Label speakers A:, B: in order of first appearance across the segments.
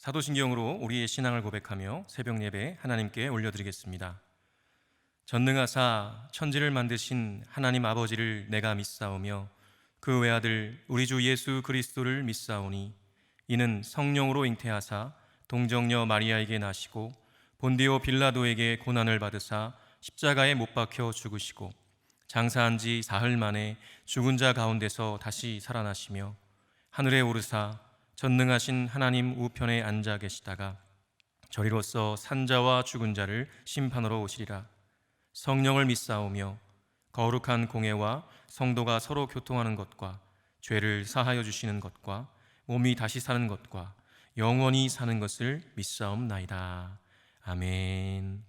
A: 사도신경으로 우리의 신앙을 고백하며 새벽 예배 하나님께 올려드리겠습니다. 전능하사 천지를 만드신 하나님 아버지를 내가 믿사오며 그 외아들 우리 주 예수 그리스도를 믿사오니 이는 성령으로 잉태하사 동정녀 마리아에게 나시고 본디오 빌라도에게 고난을 받으사 십자가에 못 박혀 죽으시고 장사한 지 사흘 만에 죽은 자 가운데서 다시 살아나시며 하늘에 오르사 전능하신 하나님 우편에 앉아 계시다가 저리로서 산자와 죽은 자를 심판하러 오시리라. 성령을 믿사오며 거룩한 공회와 성도가 서로 교통하는 것과 죄를 사하여 주시는 것과 몸이 다시 사는 것과 영원히 사는 것을 믿사옵나이다. 아멘.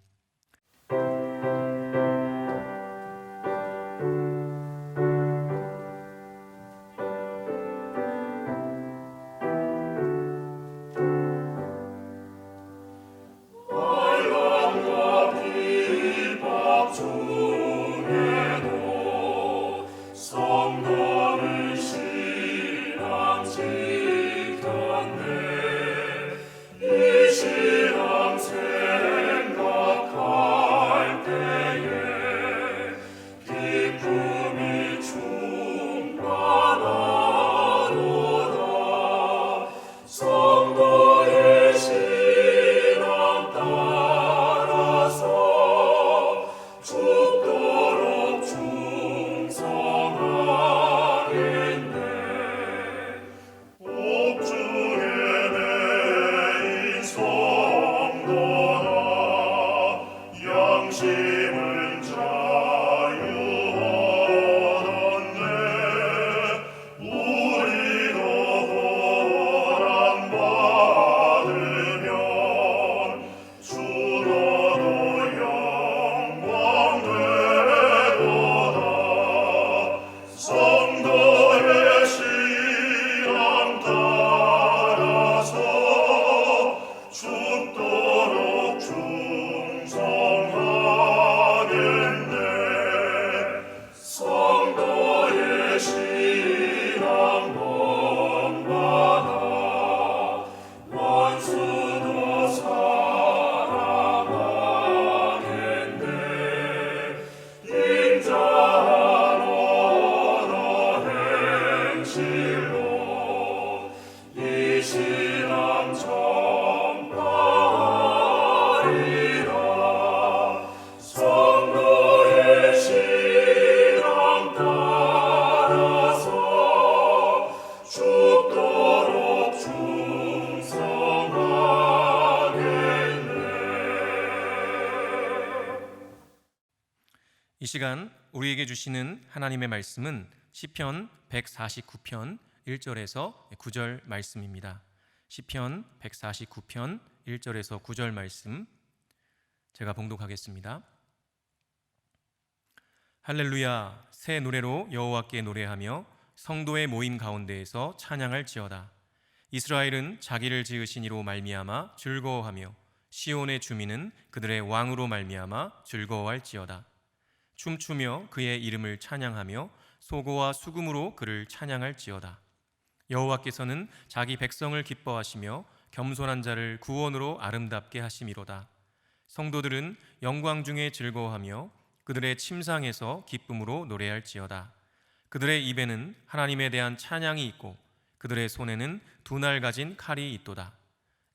A: 이 시간 우리에게 주시는 하나님의 말씀은 시편 149편 1절에서 9절 말씀입니다. 시편 149편 1절에서 9절 말씀 제가 봉독하겠습니다. 할렐루야, 새 노래로 여호와께 노래하며 성도의 모임 가운데에서 찬양할지어다. 이스라엘은 자기를 지으신 이로 말미암아 즐거워하며 시온의 주민은 그들의 왕으로 말미암아 즐거워할지어다. 춤추며 그의 이름을 찬양하며 소고와 수금으로 그를 찬양할지어다. 여호와께서는 자기 백성을 기뻐하시며 겸손한 자를 구원으로 아름답게 하심이로다. 성도들은 영광 중에 즐거워하며 그들의 침상에서 기쁨으로 노래할지어다. 그들의 입에는 하나님에 대한 찬양이 있고 그들의 손에는 두 날 가진 칼이 있도다.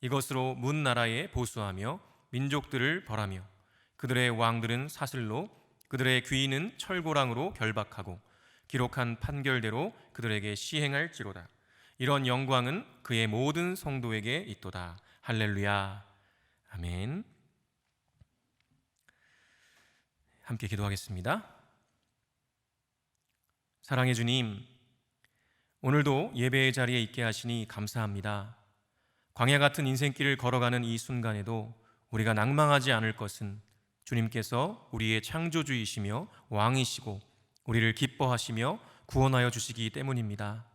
A: 이것으로 문 나라에 보수하며 민족들을 벌하며 그들의 왕들은 사슬로 그들의 귀인은 철고랑으로 결박하고 기록한 판결대로 그들에게 시행할지로다. 이런 영광은 그의 모든 성도에게 있도다. 할렐루야. 아멘. 함께 기도하겠습니다. 사랑의 주님, 오늘도 예배의 자리에 있게 하시니 감사합니다. 광야 같은 인생길을 걸어가는 이 순간에도 우리가 낭망하지 않을 것은 주님께서 우리의 창조주이시며 왕이시고 우리를 기뻐하시며 구원하여 주시기 때문입니다.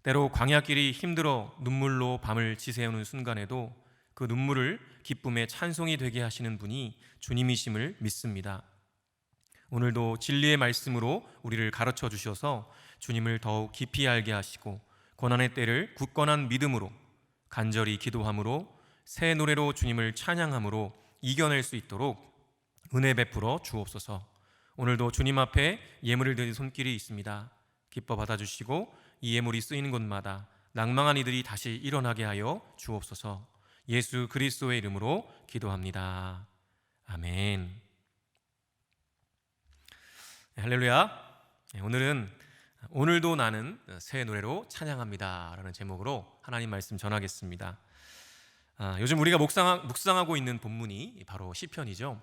A: 때로 광야길이 힘들어 눈물로 밤을 지새우는 순간에도 그 눈물을 기쁨의 찬송이 되게 하시는 분이 주님이심을 믿습니다. 오늘도 진리의 말씀으로 우리를 가르쳐 주셔서 주님을 더욱 깊이 알게 하시고 고난의 때를 굳건한 믿음으로 간절히 기도함으로 새 노래로 주님을 찬양함으로 이겨낼 수 있도록 은혜 베풀어 주옵소서. 오늘도 주님 앞에 예물을 드린 손길이 있습니다. 기뻐 받아주시고 이 예물이 쓰이는 곳마다 낭망한 이들이 다시 일어나게 하여 주옵소서. 예수 그리스도의 이름으로 기도합니다. 아멘. 할렐루야. 오늘도 나는 새 노래로 찬양합니다 라는 제목으로 하나님 말씀 전하겠습니다. 요즘 우리가 묵상하고 있는 본문이 바로 시편이죠.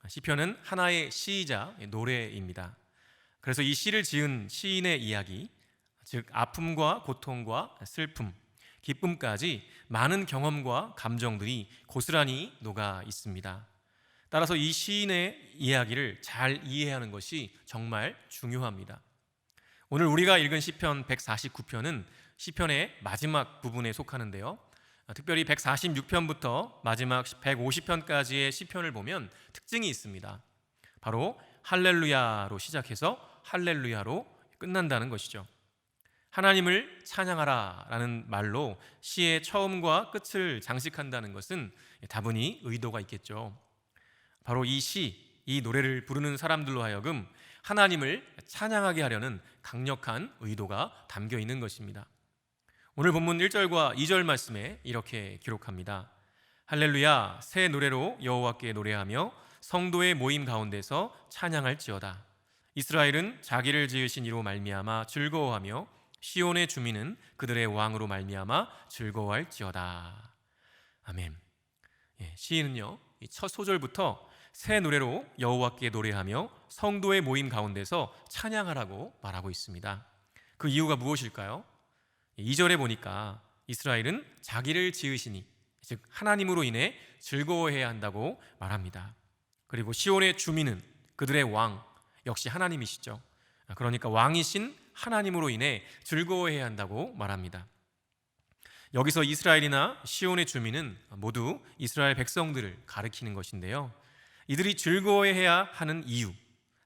A: 시편은 하나의 시이자 노래입니다. 그래서 이 시를 지은 시인의 이야기, 즉 아픔과 고통과 슬픔, 기쁨까지 많은 경험과 감정들이 고스란히 녹아 있습니다. 따라서 이 시인의 이야기를 잘 이해하는 것이 정말 중요합니다. 오늘 우리가 읽은 시편 149편은 시편의 마지막 부분에 속하는데요. 특별히 146편부터 마지막 150편까지의 시편을 보면 특징이 있습니다. 바로 할렐루야로 시작해서 할렐루야로 끝난다는 것이죠. 하나님을 찬양하라 라는 말로 시의 처음과 끝을 장식한다는 것은 다분히 의도가 있겠죠. 바로 이 노래를 부르는 사람들로 하여금 하나님을 찬양하게 하려는 강력한 의도가 담겨 있는 것입니다. 오늘 본문 1절과 2절 말씀에 이렇게 기록합니다. 할렐루야, 새 노래로 여호와께 노래하며 성도의 모임 가운데서 찬양할지어다. 이스라엘은 자기를 지으신 이로 말미암아 즐거워하며 시온의 주민은 그들의 왕으로 말미암아 즐거워할지어다. 아멘. 시인은요, 이 첫 소절부터 새 노래로 여호와께 노래하며 성도의 모임 가운데서 찬양하라고 말하고 있습니다. 그 이유가 무엇일까요? 2절에 보니까 이스라엘은 자기를 지으시니, 즉 하나님으로 인해 즐거워해야 한다고 말합니다. 그리고 시온의 주민은 그들의 왕, 역시 하나님이시죠. 그러니까 왕이신 하나님으로 인해 즐거워해야 한다고 말합니다. 여기서 이스라엘이나 시온의 주민은 모두 이스라엘 백성들을 가리키는 것인데요. 이들이 즐거워해야 하는 이유,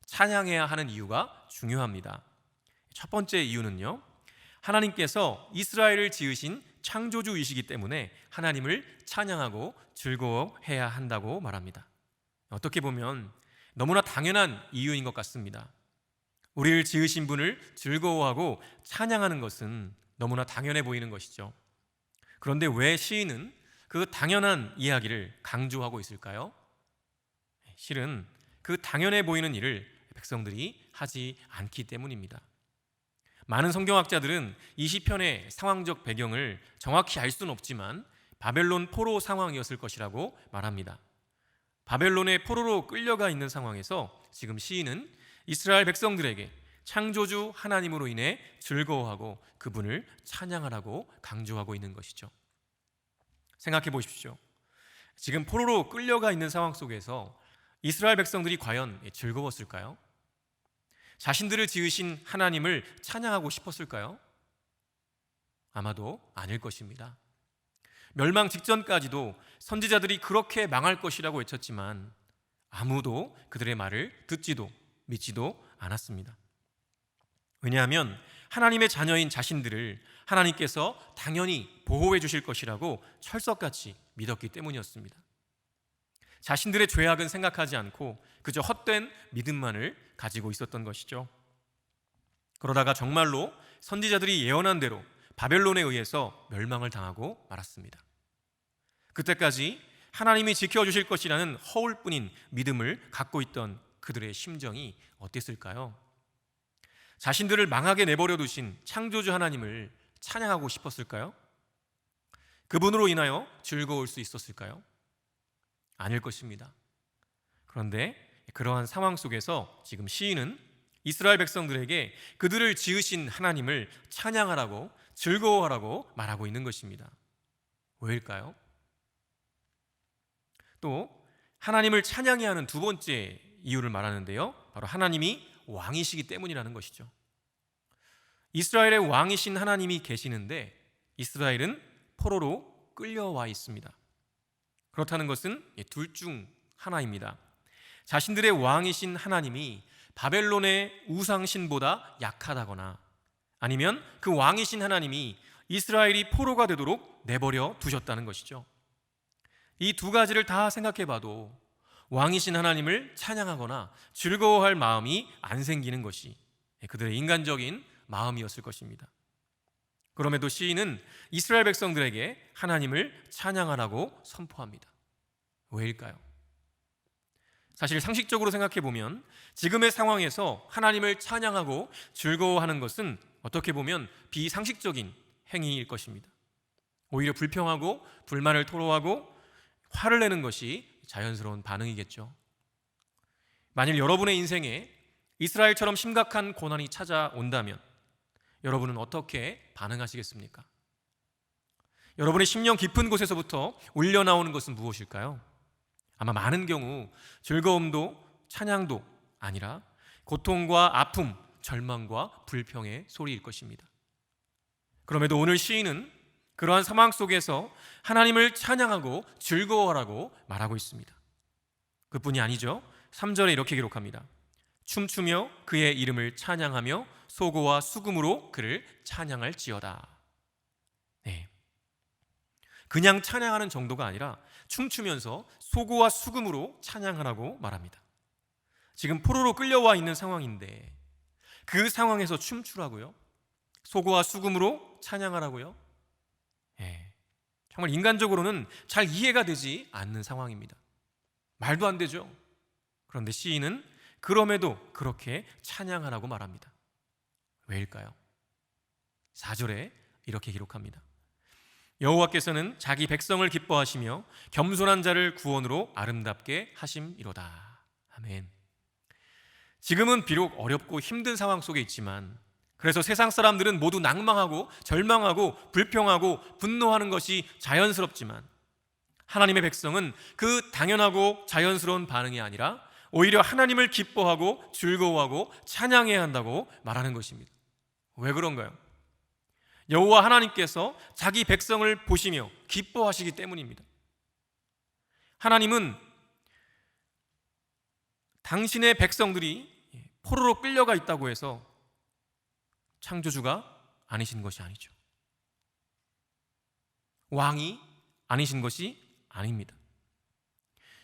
A: 찬양해야 하는 이유가 중요합니다. 첫 번째 이유는요, 하나님께서 이스라엘을 지으신 창조주이시기 때문에 하나님을 찬양하고 즐거워해야 한다고 말합니다. 어떻게 보면 너무나 당연한 이유인 것 같습니다. 우리를 지으신 분을 즐거워하고 찬양하는 것은 너무나 당연해 보이는 것이죠. 그런데 왜 시인은 그 당연한 이야기를 강조하고 있을까요? 실은 그 당연해 보이는 일을 백성들이 하지 않기 때문입니다. 많은 성경학자들은 이 시편의 상황적 배경을 정확히 알 수는 없지만 바벨론 포로 상황이었을 것이라고 말합니다. 바벨론의 포로로 끌려가 있는 상황에서 지금 시인은 이스라엘 백성들에게 창조주 하나님으로 인해 즐거워하고 그분을 찬양하라고 강조하고 있는 것이죠. 생각해 보십시오. 지금 포로로 끌려가 있는 상황 속에서 이스라엘 백성들이 과연 즐거웠을까요? 자신들을 지으신 하나님을 찬양하고 싶었을까요? 아마도 아닐 것입니다. 멸망 직전까지도 선지자들이 그렇게 망할 것이라고 외쳤지만 아무도 그들의 말을 듣지도 믿지도 않았습니다. 왜냐하면 하나님의 자녀인 자신들을 하나님께서 당연히 보호해 주실 것이라고 철석같이 믿었기 때문이었습니다. 자신들의 죄악은 생각하지 않고 그저 헛된 믿음만을 가지고 있었던 것이죠. 그러다가 정말로 선지자들이 예언한 대로 바벨론에 의해서 멸망을 당하고 말았습니다. 그때까지 하나님이 지켜주실 것이라는 허울뿐인 믿음을 갖고 있던 그들의 심정이 어땠을까요? 자신들을 망하게 내버려 두신 창조주 하나님을 찬양하고 싶었을까요? 그분으로 인하여 즐거울 수 있었을까요? 아닐 것입니다. 그런데 그러한 상황 속에서 지금 시인은 이스라엘 백성들에게 그들을 지으신 하나님을 찬양하라고 즐거워하라고 말하고 있는 것입니다. 왜일까요? 또 하나님을 찬양해야 하는 두 번째 이유를 말하는데요, 바로 하나님이 왕이시기 때문이라는 것이죠. 이스라엘의 왕이신 하나님이 계시는데 이스라엘은 포로로 끌려와 있습니다. 그렇다는 것은 둘 중 하나입니다. 자신들의 왕이신 하나님이 바벨론의 우상신보다 약하다거나 아니면 그 왕이신 하나님이 이스라엘이 포로가 되도록 내버려 두셨다는 것이죠. 이 두 가지를 다 생각해 봐도 왕이신 하나님을 찬양하거나 즐거워할 마음이 안 생기는 것이 그들의 인간적인 마음이었을 것입니다. 그럼에도 시인은 이스라엘 백성들에게 하나님을 찬양하라고 선포합니다. 왜일까요? 사실 상식적으로 생각해 보면 지금의 상황에서 하나님을 찬양하고 즐거워하는 것은 어떻게 보면 비상식적인 행위일 것입니다. 오히려 불평하고 불만을 토로하고 화를 내는 것이 자연스러운 반응이겠죠. 만일 여러분의 인생에 이스라엘처럼 심각한 고난이 찾아온다면 여러분은 어떻게 반응하시겠습니까? 여러분의 심령 깊은 곳에서부터 울려나오는 것은 무엇일까요? 아마 많은 경우 즐거움도 찬양도 아니라 고통과 아픔, 절망과 불평의 소리일 것입니다. 그럼에도 오늘 시인은 그러한 상황 속에서 하나님을 찬양하고 즐거워하라고 말하고 있습니다. 그뿐이 아니죠. 3절에 이렇게 기록합니다. 춤추며 그의 이름을 찬양하며 소고와 수금으로 그를 찬양할지어다. 네. 그냥 찬양하는 정도가 아니라 춤추면서 소고와 수금으로 찬양하라고 말합니다. 지금 포로로 끌려와 있는 상황인데 그 상황에서 춤추라고요? 소고와 수금으로 찬양하라고요? 네. 정말 인간적으로는 잘 이해가 되지 않는 상황입니다. 말도 안 되죠. 그런데 시인은 그럼에도 그렇게 찬양하라고 말합니다. 왜일까요? 4절에 이렇게 기록합니다. 여호와께서는 자기 백성을 기뻐하시며 겸손한 자를 구원으로 아름답게 하심이로다. 아멘. 지금은 비록 어렵고 힘든 상황 속에 있지만 그래서 세상 사람들은 모두 낭망하고 절망하고 불평하고 분노하는 것이 자연스럽지만 하나님의 백성은 그 당연하고 자연스러운 반응이 아니라 오히려 하나님을 기뻐하고 즐거워하고 찬양해야 한다고 말하는 것입니다. 왜 그런가요? 여호와 하나님께서 자기 백성을 보시며 기뻐하시기 때문입니다. 하나님은 당신의 백성들이 포로로 끌려가 있다고 해서 창조주가 아니신 것이 아니죠. 왕이 아니신 것이 아닙니다.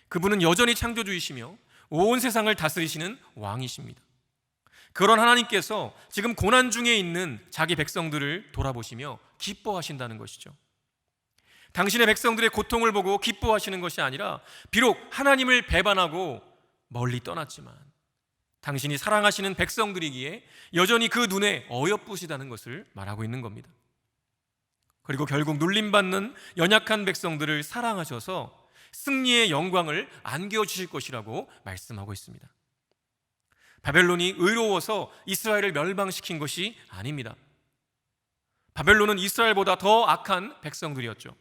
A: 그분은 여전히 창조주이시며 온 세상을 다스리시는 왕이십니다. 그런 하나님께서 지금 고난 중에 있는 자기 백성들을 돌아보시며 기뻐하신다는 것이죠. 당신의 백성들의 고통을 보고 기뻐하시는 것이 아니라 비록 하나님을 배반하고 멀리 떠났지만 당신이 사랑하시는 백성들이기에 여전히 그 눈에 어여쁘시다는 것을 말하고 있는 겁니다. 그리고 결국 눌림받는 연약한 백성들을 사랑하셔서 승리의 영광을 안겨주실 것이라고 말씀하고 있습니다. 바벨론이 의로워서 이스라엘을 멸망시킨 것이 아닙니다. 바벨론은 이스라엘보다 더 악한 백성들이었죠.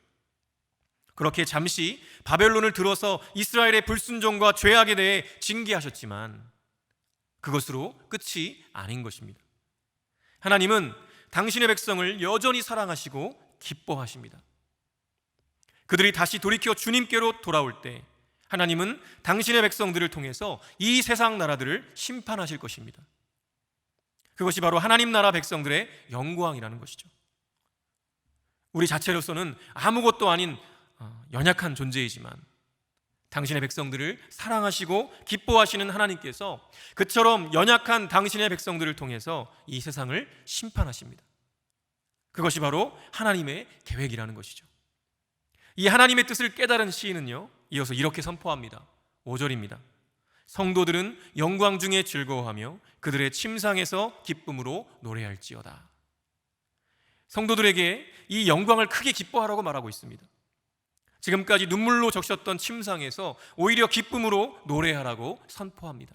A: 그렇게 잠시 바벨론을 들어서 이스라엘의 불순종과 죄악에 대해 징계하셨지만 그것으로 끝이 아닌 것입니다. 하나님은 당신의 백성을 여전히 사랑하시고 기뻐하십니다. 그들이 다시 돌이켜 주님께로 돌아올 때 하나님은 당신의 백성들을 통해서 이 세상 나라들을 심판하실 것입니다. 그것이 바로 하나님 나라 백성들의 영광이라는 것이죠. 우리 자체로서는 아무것도 아닌 연약한 존재이지만 당신의 백성들을 사랑하시고 기뻐하시는 하나님께서 그처럼 연약한 당신의 백성들을 통해서 이 세상을 심판하십니다. 그것이 바로 하나님의 계획이라는 것이죠. 이 하나님의 뜻을 깨달은 시인은요, 이어서 이렇게 선포합니다. 5절입니다. 성도들은 영광 중에 즐거워하며 그들의 침상에서 기쁨으로 노래할지어다. 성도들에게 이 영광을 크게 기뻐하라고 말하고 있습니다. 지금까지 눈물로 적셨던 침상에서 오히려 기쁨으로 노래하라고 선포합니다.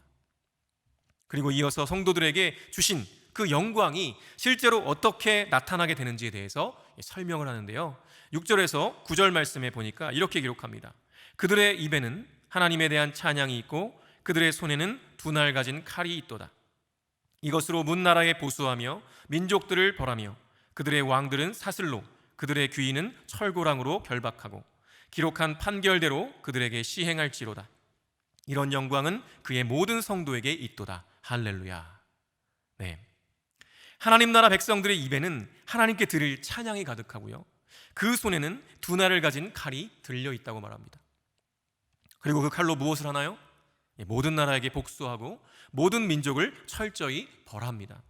A: 그리고 이어서 성도들에게 주신 그 영광이 실제로 어떻게 나타나게 되는지에 대해서 설명을 하는데요, 6절에서 9절 말씀에 보니까 이렇게 기록합니다. 그들의 입에는 하나님에 대한 찬양이 있고 그들의 손에는 두 날 가진 칼이 있도다. 이것으로 문나라에 보수하며 민족들을 벌하며 그들의 왕들은 사슬로 그들의 귀인은 철고랑으로 결박하고 기록한 판결대로 그들에게 시행할지로다. 이런 영광은 그의 모든 성도에게 있도다. 할렐루야. 네, 하나님 나라 백성들의 입에는 하나님께 드릴 찬양이 가득하고요, 그 손에는 두 날을 가진 칼이 들려 있다고 말합니다. 그리고 그 칼로 무엇을 하나요? 모든 나라에게 복수하고 모든 민족을 철저히 벌합니다.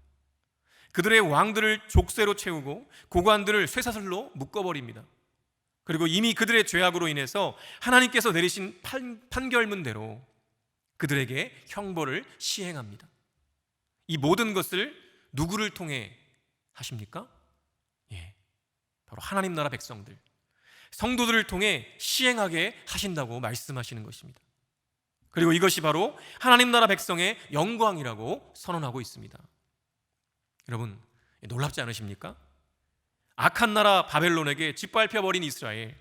A: 그들의 왕들을 족쇄로 채우고 고관들을 쇠사슬로 묶어버립니다. 그리고 이미 그들의 죄악으로 인해서 하나님께서 내리신 판결문대로 그들에게 형벌을 시행합니다. 이 모든 것을 누구를 통해 하십니까? 바로 하나님 나라 백성들, 성도들을 통해 시행하게 하신다고 말씀하시는 것입니다. 그리고 이것이 바로 하나님 나라 백성의 영광이라고 선언하고 있습니다. 여러분, 놀랍지 않으십니까? 악한 나라 바벨론에게 짓밟혀버린 이스라엘,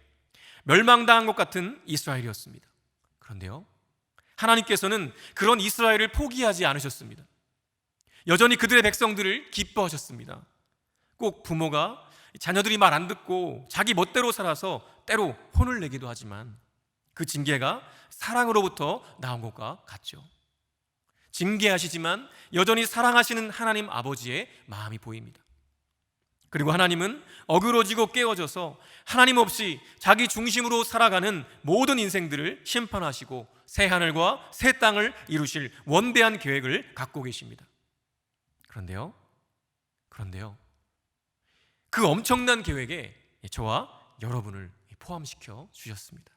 A: 멸망당한 것 같은 이스라엘이었습니다. 그런데요, 하나님께서는 그런 이스라엘을 포기하지 않으셨습니다. 여전히 그들의 백성들을 기뻐하셨습니다. 꼭 부모가 자녀들이 말 안 듣고 자기 멋대로 살아서 때로 혼을 내기도 하지만 그 징계가 사랑으로부터 나온 것과 같죠. 징계하시지만 여전히 사랑하시는 하나님 아버지의 마음이 보입니다. 그리고 하나님은 어그러지고 깨어져서 하나님 없이 자기 중심으로 살아가는 모든 인생들을 심판하시고 새 하늘과 새 땅을 이루실 원대한 계획을 갖고 계십니다. 그런데요, 그 엄청난 계획에 저와 여러분을 포함시켜 주셨습니다.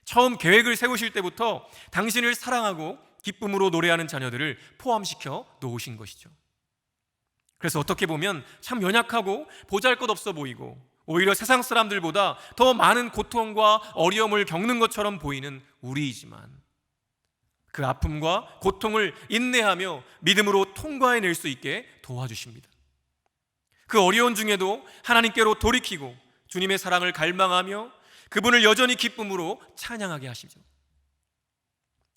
A: 처음 계획을 세우실 때부터 당신을 사랑하고 기쁨으로 노래하는 자녀들을 포함시켜 놓으신 것이죠. 그래서 어떻게 보면 참 연약하고 보잘것없어 보이고 오히려 세상 사람들보다 더 많은 고통과 어려움을 겪는 것처럼 보이는 우리이지만 그 아픔과 고통을 인내하며 믿음으로 통과해낼 수 있게 도와주십니다. 그 어려운 중에도 하나님께로 돌이키고 주님의 사랑을 갈망하며 그분을 여전히 기쁨으로 찬양하게 하시죠.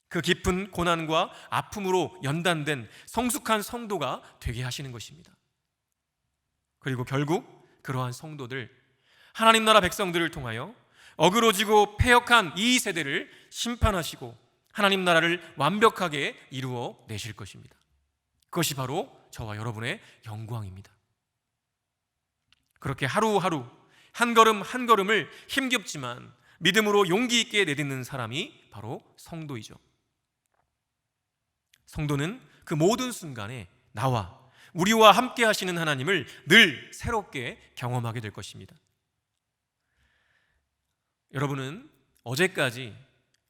A: 그 깊은 고난과 아픔으로 연단된 성숙한 성도가 되게 하시는 것입니다. 그리고 결국 그러한 성도들, 하나님 나라 백성들을 통하여 어그러지고 패역한 이 세대를 심판하시고 하나님 나라를 완벽하게 이루어 내실 것입니다. 그것이 바로 저와 여러분의 영광입니다. 그렇게 하루하루 한 걸음 한 걸음을 힘겹지만 믿음으로 용기 있게 내딛는 사람이 바로 성도이죠. 성도는 그 모든 순간에 나와 우리와 함께 하시는 하나님을 늘 새롭게 경험하게 될 것입니다. 여러분은 어제까지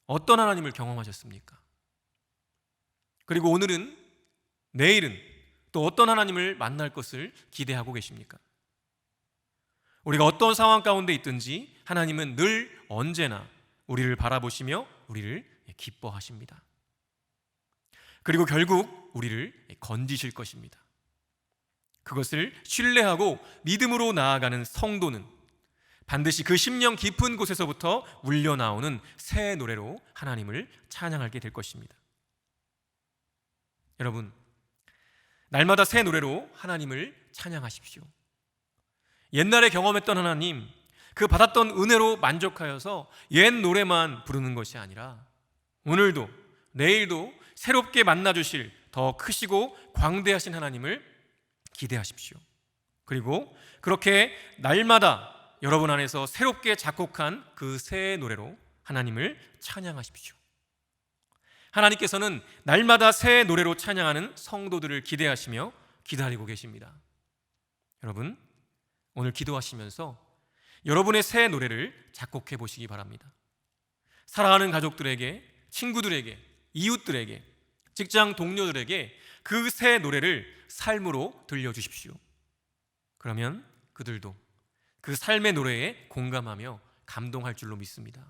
A: 어떤 하나님을 경험하셨습니까? 그리고 오늘은, 내일은 또 어떤 하나님을 만날 것을 기대하고 계십니까? 우리가 어떤 상황 가운데 있든지 하나님은 늘 언제나 우리를 바라보시며 우리를 기뻐하십니다. 그리고 결국 우리를 건지실 것입니다. 그것을 신뢰하고 믿음으로 나아가는 성도는 반드시 그 심령 깊은 곳에서부터 울려나오는 새 노래로 하나님을 찬양하게 될 것입니다. 여러분, 날마다 새 노래로 하나님을 찬양하십시오. 옛날에 경험했던 하나님, 그 받았던 은혜로 만족하여서 옛 노래만 부르는 것이 아니라 오늘도 내일도 새롭게 만나주실 더 크시고 광대하신 하나님을 기대하십시오. 그리고 그렇게 날마다 여러분 안에서 새롭게 작곡한 그 새 노래로 하나님을 찬양하십시오. 하나님께서는 날마다 새 노래로 찬양하는 성도들을 기대하시며 기다리고 계십니다. 여러분, 오늘 기도하시면서 여러분의 새 노래를 작곡해 보시기 바랍니다. 사랑하는 가족들에게, 친구들에게, 이웃들에게, 직장 동료들에게 그 새 노래를 삶으로 들려주십시오. 그러면 그들도 그 삶의 노래에 공감하며 감동할 줄로 믿습니다.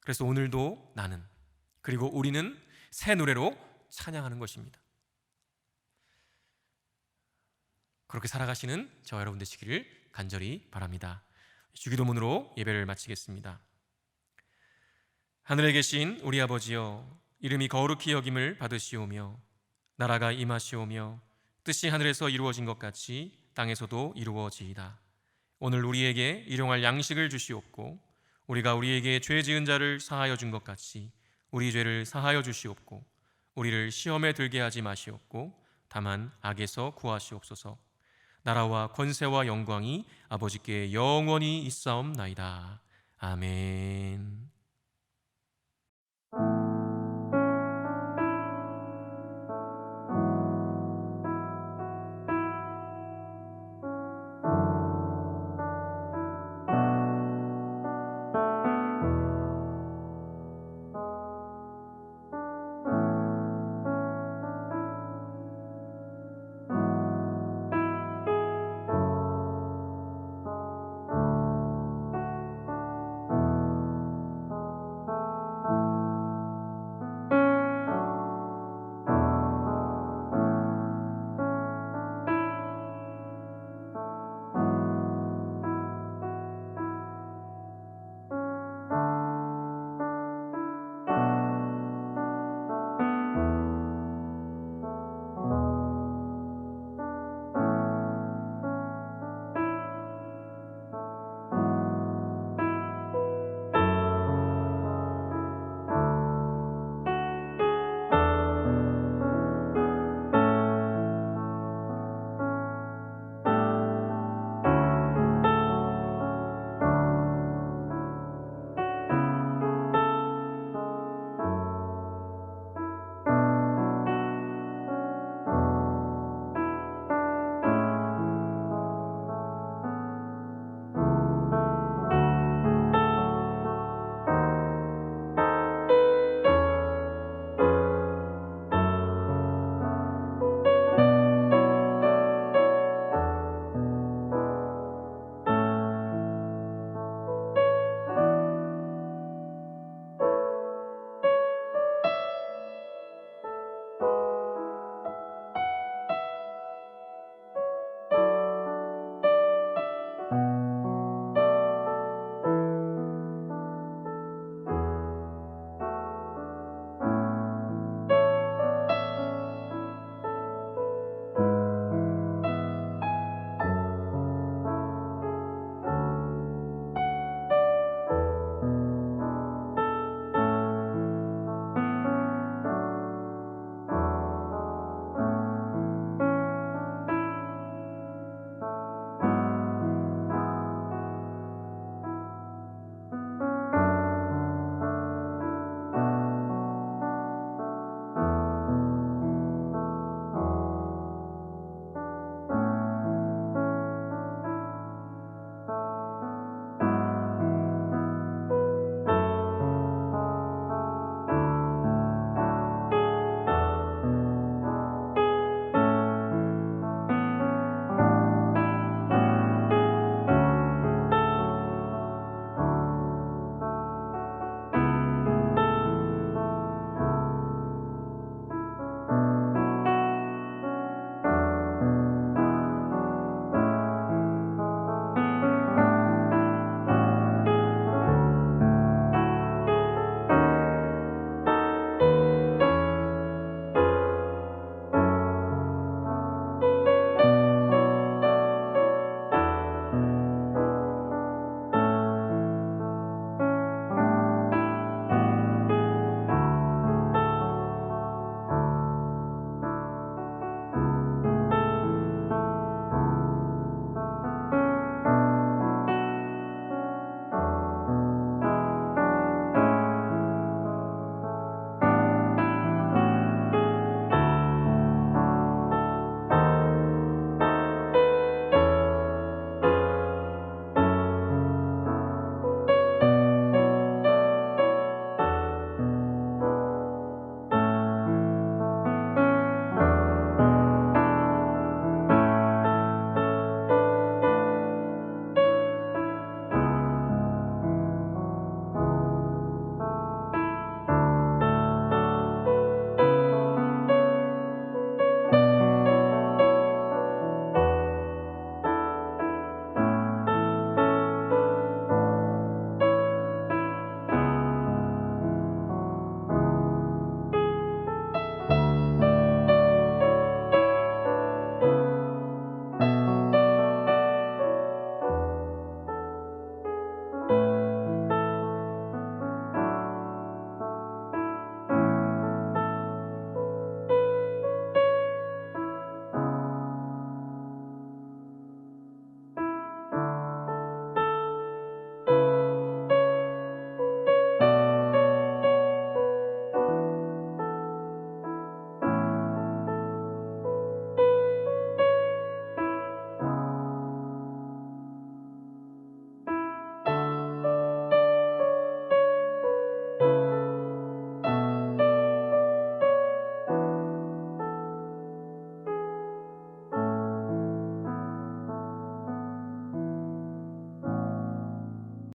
A: 그래서 오늘도 나는, 그리고 우리는 새 노래로 찬양하는 것입니다. 그렇게 살아가시는 저와 여러분 되시기를 간절히 바랍니다. 주기도문으로 예배를 마치겠습니다. 하늘에 계신 우리 아버지여, 이름이 거룩히 여김을 받으시오며 나라가 임하시오며 뜻이 하늘에서 이루어진 것 같이 땅에서도 이루어지이다. 오늘 우리에게 일용할 양식을 주시옵고 우리가 우리에게 죄 지은 자를 사하여 준 것 같이 우리 죄를 사하여 주시옵고 우리를 시험에 들게 하지 마시옵고 다만 악에서 구하시옵소서. 나라와 권세와 영광이 아버지께 영원히 있사옵나이다. 아멘.